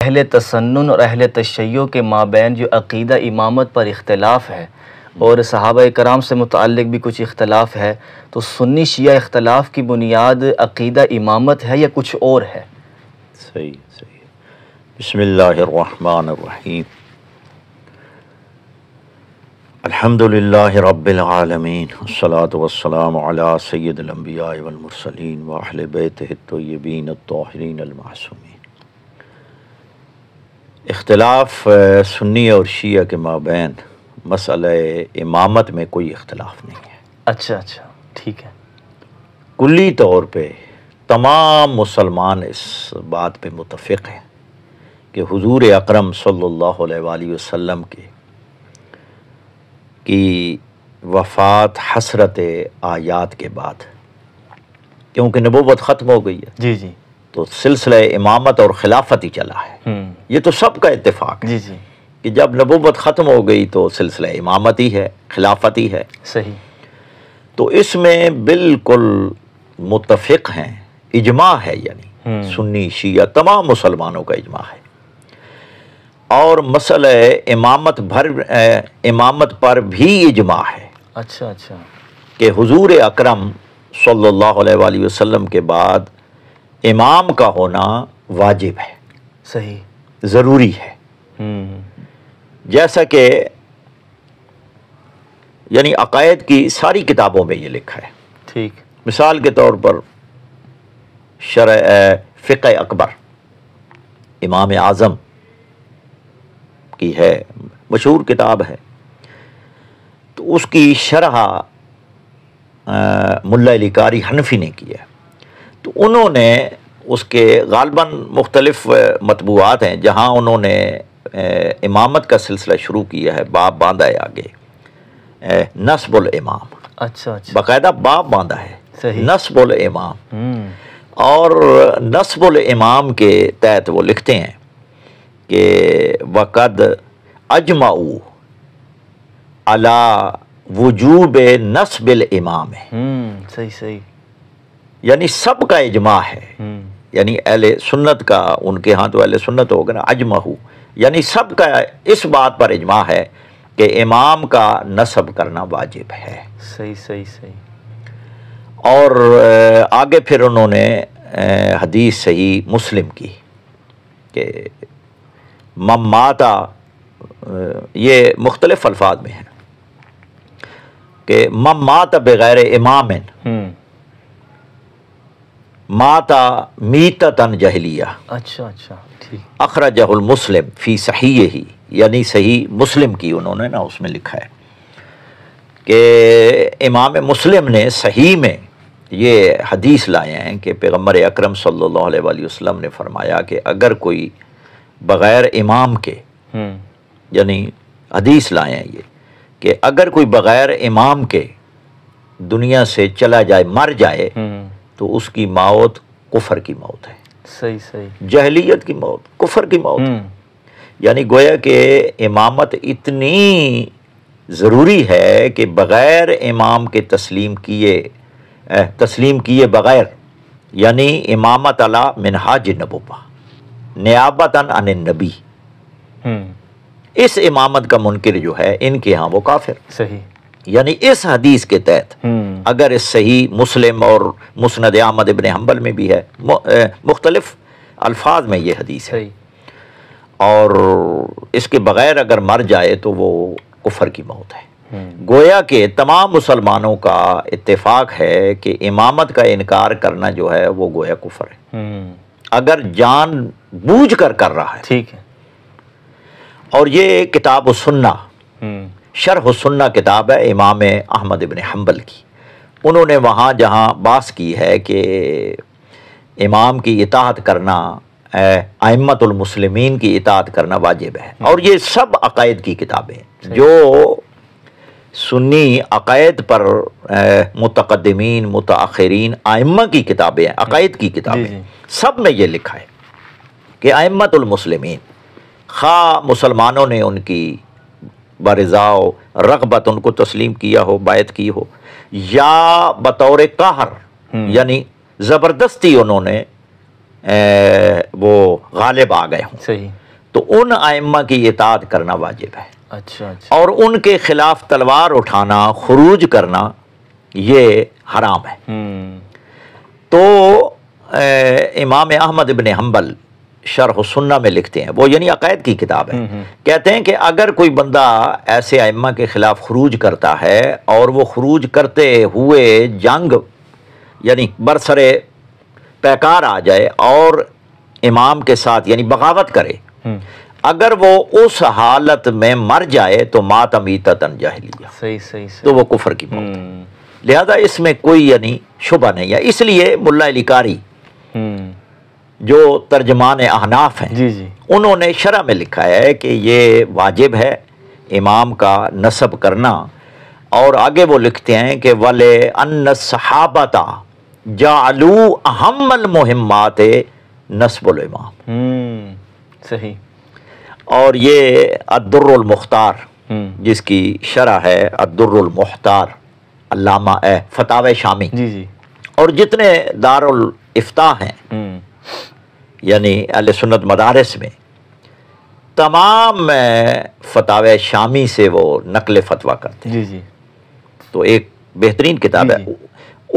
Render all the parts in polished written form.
اہل تسنن اور اہل تشیع کے مابین جو عقیدہ امامت پر اختلاف ہے اور صحابہ کرام سے متعلق بھی کچھ اختلاف ہے، تو سنی شیعہ اختلاف کی بنیاد عقیدہ امامت ہے یا کچھ اور ہے؟ صحیح صحیح۔ بسم اللہ الرحمن الرحیم، الحمدللہ رب العالمین، والصلاة والسلام علی سید الانبیاء والمرسلین واہل بیتہ الطیبین الطاہرین المعصومین۔ اختلاف سنی اور شیعہ کے مابین مسئلہ امامت میں کوئی اختلاف نہیں ہے۔ اچھا ٹھیک ہے۔ کلی طور پہ تمام مسلمان اس بات پہ متفق ہیں کہ حضور اکرم صلی اللہ علیہ وآلہ وسلم کی وفات حسرت آیات کے بعد، کیونکہ نبوت ختم ہو گئی ہے، جی تو سلسلہ امامت اور خلافت ہی چلا ہے۔ یہ تو سب کا اتفاق ہے جی کہ جب نبوت ختم ہو گئی تو سلسلہ امامت ہی ہے، خلافت ہی ہے۔ صحیح۔ تو اس میں بالکل متفق ہیں، اجماع ہے، یعنی سنی شیعہ تمام مسلمانوں کا اجماع ہے۔ اور مسئلہ امامت پر بھی اجماع ہے۔ اچھا کہ حضور اکرم صلی اللہ علیہ وآلہ وسلم کے بعد امام کا ہونا واجب ہے، صحیح، ضروری ہے۔ جیسا کہ یعنی عقائد کی ساری کتابوں میں یہ لکھا ہے۔ ٹھیک۔ مثال کے طور پر فقہ اکبر امام اعظم کی ہے، مشہور کتاب ہے، تو اس کی شرح ملا علی قاری حنفی نے کی ہے۔ تو انہوں نے اس کے غالباً مختلف مطبوعات ہیں جہاں انہوں نے امامت کا سلسلہ شروع کیا ہے، باب باندھا ہے آگے، نصب الامام۔ اچھا باقاعدہ باب باندھا ہے، صحیح، نصب الامام۔ اور نصب الامام کے تحت وہ لکھتے ہیں کہ وقد اجمعوا علی وجوب نصب الامام، صحیح، یعنی سب کا اجماع ہے، یعنی اہل سنت کا، ان کے ہاں تو اہل سنت ہوگا نا، اجمعوا یعنی سب کا اس بات پر اجماع ہے کہ امام کا نصب کرنا واجب ہے۔ صحیح۔ اور آگے پھر انہوں نے حدیث صحیح مسلم کی کہ من ماتا، یہ مختلف الفاظ میں ہے کہ من مات بغیر امام ماتا میتتن جہلیہ۔ اچھا ٹھیک۔ اخرجہ المسلم فی صحیحہ، یعنی صحیح مسلم کی انہوں نے نا اس میں لکھا ہے کہ امام مسلم نے صحیح میں یہ حدیث لائے ہیں کہ پیغمبر اکرم صلی اللہ علیہ وآلہ وسلم نے فرمایا کہ اگر کوئی بغیر امام کے، یعنی حدیث لائے ہیں یہ کہ اگر کوئی بغیر امام کے دنیا سے چلا جائے، مر جائے، تو اس کی موت کفر کی موت ہے۔ صحیح۔ جہلیت کی موت، کفر کی موت۔ یعنی گویا کہ امامت اتنی ضروری ہے کہ بغیر امام کے تسلیم کیے بغیر، یعنی امامت علی منہاج النبوہ نیابتاً عن النبی، اس امامت کا منکر جو ہے ان کے ہاں وہ کافر۔ صحیح۔ یعنی اس حدیث کے تحت اگر اس صحیح مسلم اور مسند احمد ابن حنبل میں بھی ہے، مختلف الفاظ میں یہ حدیث ہے، اور اس کے بغیر اگر مر جائے تو وہ کفر کی موت ہے۔ گویا کہ تمام مسلمانوں کا اتفاق ہے کہ امامت کا انکار کرنا جو ہے وہ گویا کفر ہے، اگر جان بوجھ کر رہا ہے۔ ٹھیک ہے۔ اور یہ کتاب السنہ، شرح السنہ کتاب ہے امام احمد ابن حنبل کی، انہوں نے وہاں جہاں بحث کی ہے کہ امام کی اطاعت کرنا، ائمۃ المسلمین کی اطاعت کرنا واجب ہے۔ اور یہ سب عقائد کی کتابیں جو سنی عقائد پر متقدمین متاخرین ائمہ کی کتابیں ہیں، عقائد کی کتابیں، سب میں یہ لکھا ہے کہ ائمۃ المسلمین، خواہ مسلمانوں نے ان کی برضا و رغبت ان کو تسلیم کیا ہو، بیعت کی ہو، یا بطور قہر یعنی زبردستی انہوں نے وہ غالب آ گئے ہوں صحیح. تو ان ائمہ کی اطاعت کرنا واجب ہے. اچھا اچھا. اور ان کے خلاف تلوار اٹھانا، خروج کرنا یہ حرام ہے. تو امام احمد ابن حنبل شرح السنہ میں لکھتے ہیں، وہ یعنی عقائد کی کتاب ہے، کہتے ہیں کہ اگر کوئی بندہ ایسے ائمہ کے خلاف خروج کرتا ہے اور وہ خروج کرتے ہوئے جنگ یعنی برسرے پیکار آ جائے اور امام کے ساتھ یعنی بغاوت کرے، اگر وہ اس حالت میں مر جائے تو مات میتۃ جاہلیہ، صحیح صحیح. تو وہ کفر کی موت ہے. لہذا اس میں کوئی یعنی شبہ نہیں ہے. اس لیے ملا علی قاری جو ترجمان احناف ہیں، جی جی، انہوں نے شرح میں لکھا ہے کہ یہ واجب ہے امام کا نصب کرنا. اور آگے وہ لکھتے ہیں کہ وَلِ أَنَّ الصَّحَابَةَ جَعَلُوا أَهَمَّ الْمُهِمَّاتِ نصب الامام. صحیح. اور یہ الدر المختار جس کی شرح ہے الدر المختار علامہ فتاوی شامی، جی جی، اور جتنے دارالافتاء ہیں یعنی اہل سنت مدارس میں، تمام فتاوی شامی سے وہ نقل فتویٰ کرتے ہیں. جی جی. تو ایک بہترین کتاب ہے. جی.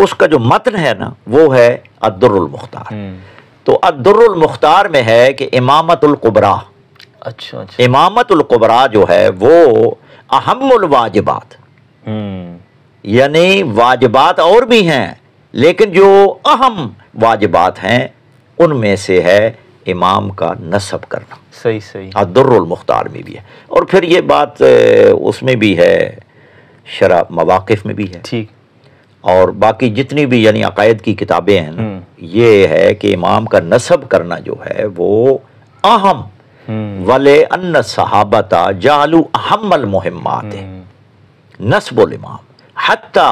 اس کا جو متن ہے نا وہ ہے الدر المختار. تو الدر المختار میں ہے کہ امامت القبرا، اچھا اچھا، امامت القبرا جو ہے وہ اہم الواجبات، یعنی واجبات اور بھی ہیں لیکن جو اہم واجبات ہیں ان میں سے ہے امام کا نصب کرنا. صحیح صحیح. الدر المختار میں بھی ہے. اور پھر یہ بات اس میں بھی ہے، شرح مواقف میں بھی ہے. ٹھیک. اور باقی جتنی بھی یعنی عقائد کی کتابیں ہیں یہ ہے کہ امام کا نصب کرنا جو ہے وہ اہم، وَلِأَنَّ الصَّحَابَةَ جَعَلُوا أَهَمَّ الْمُهِمَّاتِ نصب الامام حتیٰ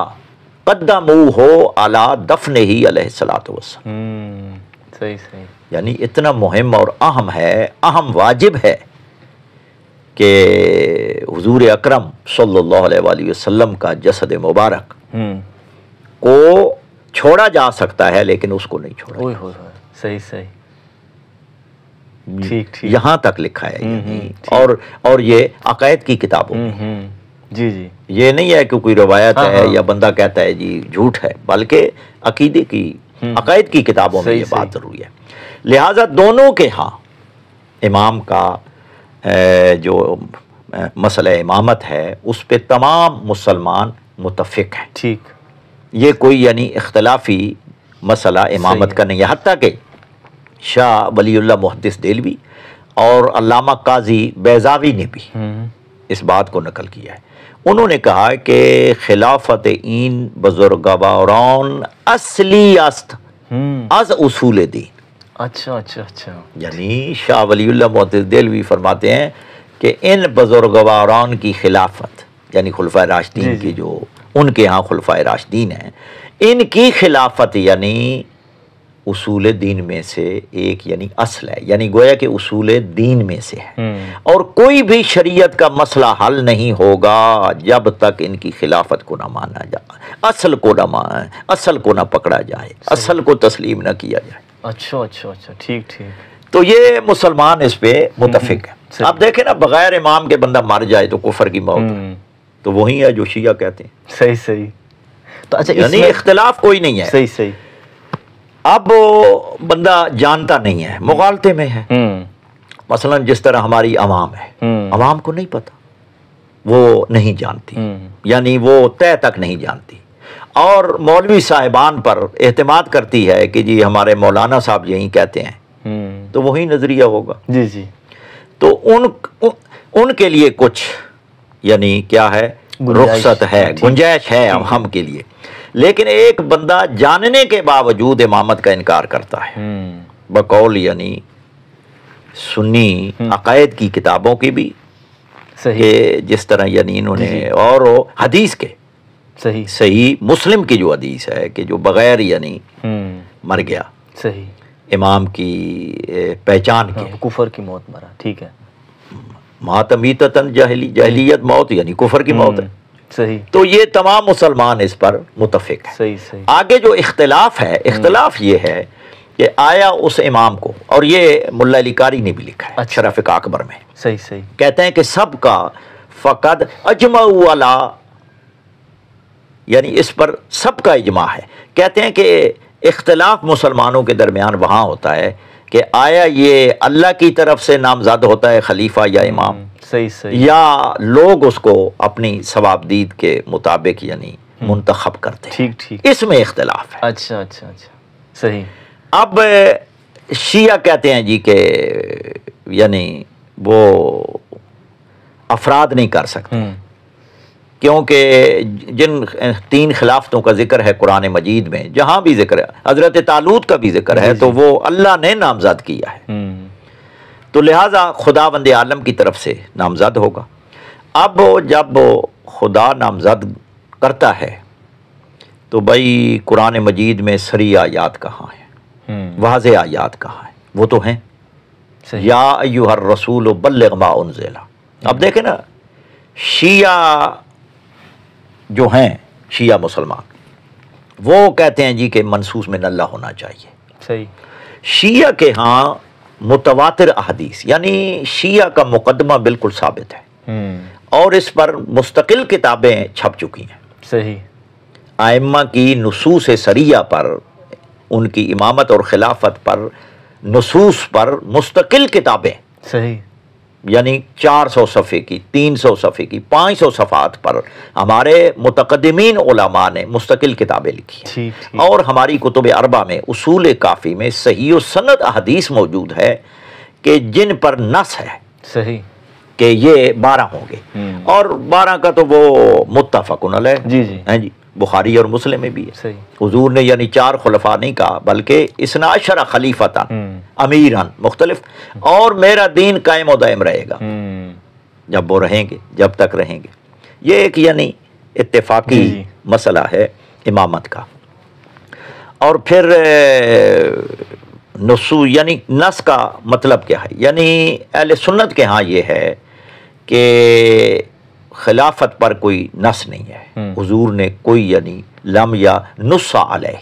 قدموہ علی دفنہ علیہ الصلوۃ والسلام. صحیح صحیح. یعنی اتنا مہم اور اہم ہے، اہم واجب ہے کہ حضور اکرم صلی اللہ علیہ وآلہ وسلم کا جسد مبارک کو چھوڑا جا سکتا ہے لیکن اس کو نہیں چھوڑا. اوہ ہوئے ہوئے. صحیح صحیح. ٹھیک ٹھیک. یہاں تک لکھا ہے یعنی. اور یہ عقائد کی کتابوں میں. جی جی. یہ نہیں ہے کہ کوئی روایت ہے یا بندہ کہتا ہے جی جھوٹ ہے، بلکہ عقیدے کی عقائد کی کتابوں میں یہ بات ضروری ہے. لہٰذا دونوں کے ہاں امام کا جو مسئلہ امامت ہے اس پہ تمام مسلمان متفق ہیں. ٹھیک. یہ کوئی یعنی اختلافی مسئلہ امامت کا نہیں ہے. حتیٰ کہ شاہ ولی اللہ محدث دہلوی اور علامہ قاضی بیضاوی نے بھی اس بات کو نقل کیا ہے. انہوں نے کہا کہ خلافت این بزرگواران اصلی است از اصول دین. اچھا اچھا اچھا. یعنی شاہ ولی اللہ محدث دہلوی فرماتے ہیں کہ ان بزرگواران کی خلافت یعنی خلفائے راشدین کی جو ان کے ہاں خلفائے راشدین ہیں، ان کی خلافت یعنی اصول دین میں سے ایک یعنی اصل ہے، یعنی گویا کہ اصول دین میں سے ہے. اور کوئی بھی شریعت کا مسئلہ حل نہیں ہوگا جب تک ان کی خلافت کو نہ مانا جائے، اصل کو نہ پکڑا جائے، اصل کو تسلیم نہ کیا جائے. اچھا اچھا اچھا. ٹھیک ٹھیک. تو یہ مسلمان اس پہ متفق ہے. آپ دیکھیں نا بغیر امام کے بندہ مر جائے تو کفر کی موت ہے. تو وہی ہے جو شیعہ کہتے ہیں. صحیح صحیح. تو اچھا یعنی اختلاف کوئی نہیں ہے. صحیح صحیح. اب بندہ جانتا نہیں ہے، مغالطے میں ہے. مثلا جس طرح ہماری عوام ہے، عوام کو نہیں پتا، وہ نہیں جانتی، یعنی وہ طے تک نہیں جانتی، اور مولوی صاحبان پر اعتماد کرتی ہے کہ جی ہمارے مولانا صاحب یہی کہتے ہیں تو وہی نظریہ ہوگا. جی جی. تو ان کے لیے کچھ یعنی کیا ہے، رخصت ہے، گنجائش ہے ہم کے لیے. لیکن ایک بندہ جاننے کے باوجود امامت کا انکار کرتا ہے بقول یعنی سنی عقائد کی کتابوں کی بھی، کہ جس طرح یعنی انہوں نے اور حدیث کے صحیح مسلم کی جو حدیث ہے کہ جو بغیر یعنی مر گیا صحیح امام کی پہچان کے کفر کی موت مرا. ٹھیک ہے. ماتمیتتن جاہلیت موت یعنی کفر کی موت ہے. صحیح. تو یہ تمام مسلمان اس پر متفق ہیں. صحیح صحیح. آگے جو اختلاف ہے، اختلاف یہ ہے کہ آیا اس امام کو، اور یہ ملا علی قاری نے بھی لکھا ہے شرف اکبر میں، صحیح صحیح، کہتے ہیں کہ سب کا فقد اجمعوا علی، یعنی اس پر سب کا اجماع ہے. کہتے ہیں کہ اختلاف مسلمانوں کے درمیان وہاں ہوتا ہے کہ آیا یہ اللہ کی طرف سے نامزد ہوتا ہے خلیفہ یا امام، صحیح صحیح، یا لوگ اس کو اپنی ثوابدید کے مطابق یعنی منتخب کرتے ہیں. ٹھیک ٹھیک، اس میں اختلاف ہے. اچھا اچھا اچھا، صحیح. اب شیعہ کہتے ہیں جی کہ یعنی وہ افراد نہیں کر سکتے، کیونکہ جن 3 خلافتوں کا ذکر ہے قرآن مجید میں، جہاں بھی ذکر ہے، حضرت طالوت کا بھی ذکر ہے، تو وہ اللہ نے نامزد کیا ہے، تو لہٰذا خداوند عالم کی طرف سے نامزد ہوگا. اب جب خدا نامزد کرتا ہے تو بھائی قرآن مجید میں سری آیات کہاں ہیں، واضح آیات کہاں ہیں؟ وہ تو ہیں یا ایھا الرسول بلغ ما انزل. اب دیکھیں نا، شیعہ جو ہیں، شیعہ مسلمان، وہ کہتے ہیں جی کہ منصوص من اللہ ہونا چاہیے. صحیح. شیعہ کے ہاں متواتر احادیث، یعنی شیعہ کا مقدمہ بالکل ثابت ہے، اور اس پر مستقل کتابیں چھپ چکی ہیں. صحیح. ائمہ کی نصوص سریہ پر، ان کی امامت اور خلافت پر، نصوص پر مستقل کتابیں، صحیح، یعنی 400 صفحے کی، 300 صفحے کی، 500 صفحات پر ہمارے متقدمین علماء نے مستقل کتابیں لکھی ہیں. ٹھیک ٹھیک. اور ہماری کتب اربع میں اصول کافی میں صحیح و سند احادیث موجود ہے کہ جن پر نص ہے صحیح کہ یہ 12 ہوں گے، اور 12 کا تو وہ متفق علیہ، جی جی، ہیں جی، بخاری اور مسلم میں بھی ہے. صحیح. حضور نے یعنی 4 خلفاء نہیں کہا، بلکہ 12 خلیفتاً امیران مختلف، اور میرا دین قائم و دائم رہے گا جب وہ رہیں گے، جب تک رہیں گے. یہ ایک یعنی اتفاقی جی جی. مسئلہ ہے امامت کا. اور پھر یعنی نص کا مطلب کیا ہے؟ یعنی اہل سنت کے ہاں یہ ہے کہ خلافت پر کوئی نص نہیں ہے، حضور نے کوئی یعنی لم یا نص علیہ،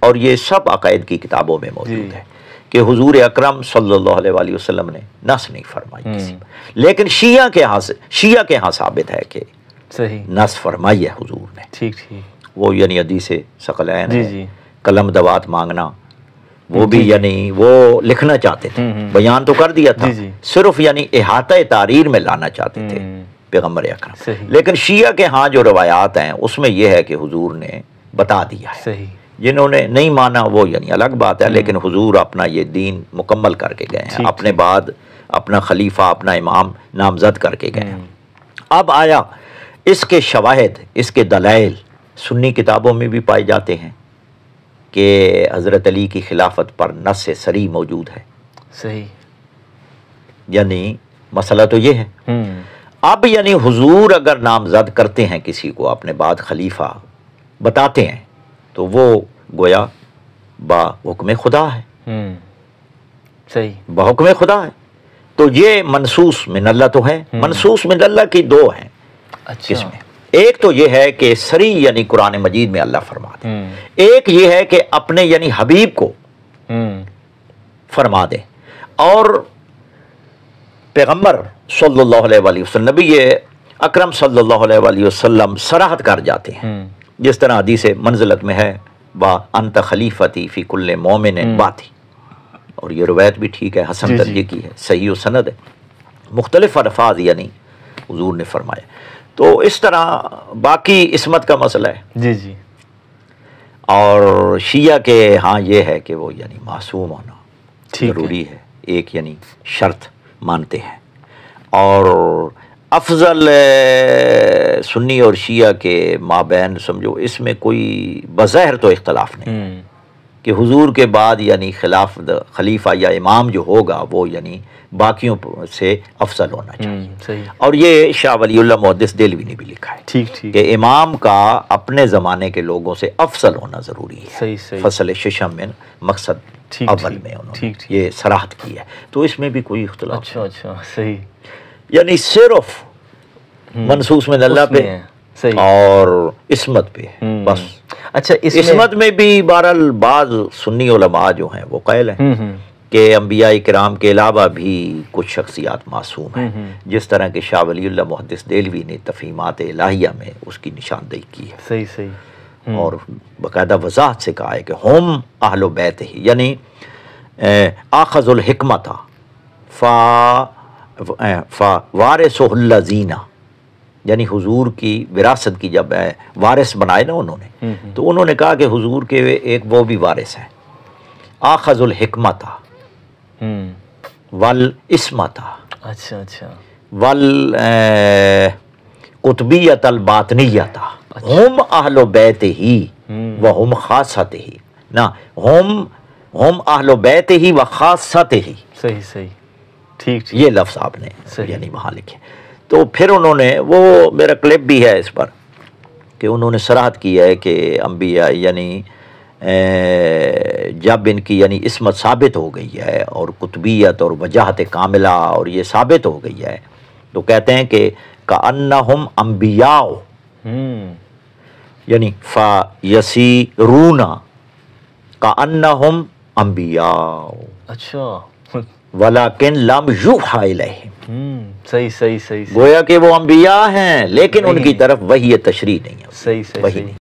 اور یہ سب عقائد کی کتابوں میں موجود ہے کہ حضور اکرم صلی اللہ علیہ وآلہ وسلم نے نص نہیں فرمائی کسی پر. لیکن شیعہ کے ہاں ثابت ہے کہ صحیح نص فرمائی ہے حضور نے. ٹھیک ٹھیک. وہ یعنی حدیث ثقلین جی ہے، جی، قلم دوات مانگنا، وہ بھی یعنی وہ لکھنا چاہتے تھے، بیان تو کر دیا تھا، جی جی، صرف یعنی احاطہ تحریر میں لانا چاہتے تھے پیغمبر اکرم. صحیح. لیکن شیعہ کے ہاں جو روایات ہیں اس میں یہ ہے کہ حضور نے بتا دیا ہے. صحیح. جنہوں نے نہیں مانا وہ یعنی الگ بات ہے، لیکن حضور اپنا یہ دین مکمل کر کے گئے ہیں، اپنے بعد اپنا خلیفہ، اپنا امام نامزد کر کے گئے ہیں. اب آیا اس کے شواہد، اس کے دلائل سنی کتابوں میں بھی پائے جاتے ہیں کہ حضرت علی کی خلافت پر نص صریح موجود ہے. صحیح. یعنی مسئلہ تو یہ ہے. اب یعنی حضور اگر نامزد کرتے ہیں کسی کو اپنے بعد خلیفہ بتاتے ہیں تو وہ گویا با حکم خدا ہے. صحیح. با حکم خدا ہے. تو یہ منصوص من اللہ تو ہے. منصوص من اللہ کی 2 ہیں. اچھا. اس میں ایک تو یہ ہے کہ صریح یعنی قرآن مجید میں اللہ فرما دے، ایک یہ ہے کہ اپنے یعنی حبیب کو فرما دے، اور پیغمبر صلی اللہ علیہ وآلہ وسلم، نبی اکرم صلی اللہ علیہ وآلہ وسلم صراحت کر جاتے ہیں، جس طرح حدیث منزلت میں ہے با انت خلیفتی فی کل مومن باتی، اور یہ روایت بھی ٹھیک ہے، حسن درجے کی ہے، صحیح و سند ہے. مختلف الفاظ یعنی حضور نے فرمایا. تو اس طرح باقی عصمت کا مسئلہ ہے. جی جی. اور شیعہ کے ہاں یہ ہے کہ وہ یعنی معصوم ہونا ضروری ہے، ایک یعنی شرط مانتے ہیں. اور افضل سنی اور شیعہ کے مابین سمجھو اس میں کوئی بظاہر تو اختلاف نہیں کہ حضور کے بعد یعنی خلیفہ یا امام جو ہوگا وہ یعنی باقیوں سے افضل ہونا چاہیے. اور یہ شاہ ولی اللہ محدث دہلوی نے بھی لکھا ہے کہ امام کا اپنے زمانے کے لوگوں سے افضل ہونا ضروری ہے. فصل ششم میں مقصد اول میں انہوں نے یہ صراحت کی ہے. تو اس میں بھی کوئی اختلاف. اچھا صحیح. یعنی صرف منصوص من اللہ پہ اور عصمت پہ بس. اچھا عصمت میں بھی بہرحال بعض سنی علماء جو ہیں وہ قائل ہیں کہ انبیاء کرام کے علاوہ بھی کچھ شخصیات معصوم ہیں، جس طرح کہ شاہ ولی اللہ محدث دہلوی نے تفہیمات الہیہ میں اس کی نشاندہی کی ہے، صحیح صحیح، اور باقاعدہ وضاحت سے کہا ہے کہ ہم اہل بیت ہی، یعنی آخذ الحکمت فوارثہ الذین، یعنی حضور کی وراثت کی جب وارث بنائے نا انہوں نے، تو انہوں نے کہا کہ حضور کے ایک وہ بھی وارث ہیں، آخذ الحکمت والعصمت، اچھا اچھا، والقطبیت الباطنیت، ہم اہل بیت ہی وہم خاصت ہی، نا ہم اہل بیت ہی و خاصت ہی، صحیح صحیح، ٹھیک، یہ لفظ آپ نے صحیح، یعنی وہاں لکھے۔ تو پھر انہوں نے وہ میرا کلپ بھی ہے اس پر کہ انہوں نے صراحت کی ہے کہ انبیاء یعنی جب ان کی یعنی عصمت ثابت ہو گئی ہے اور قطبیت اور وجاہت کاملہ اور یہ ثابت ہو گئی ہے، تو کہتے ہیں کہ کأنہم انبیاء، یعنی فیسیرون کأنہم انبیاء، اچھا، ولیکن لم یوحی الیہم، صحیح صحیح صحیح، گویا کہ وہ انبیاء ہیں لیکن ان کی طرف وحی تشریع نہیں ہے، صحیح صحیح وحی صحیح۔ نہیں۔